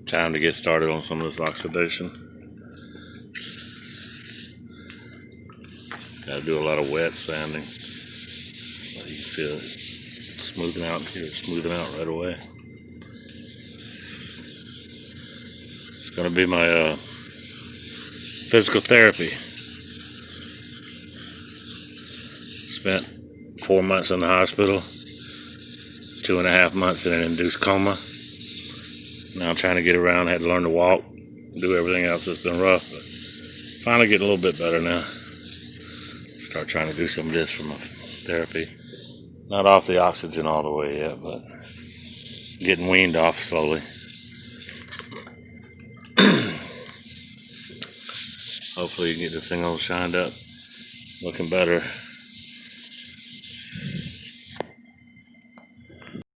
time to get started on some of this oxidation. Gotta do a lot of wet sanding. You can feel it smoothing out here, smoothing out right away. It's gonna be my physical therapy. Spent 4 months in the hospital, 2.5 months in an induced coma. Now I'm trying to get around. I had to learn to walk, do everything else. It's been rough, but finally getting a little bit better now. Start trying to do some of this for my therapy. Not off the oxygen all the way yet, but getting weaned off slowly. Hopefully you can get this thing all shined up, looking better.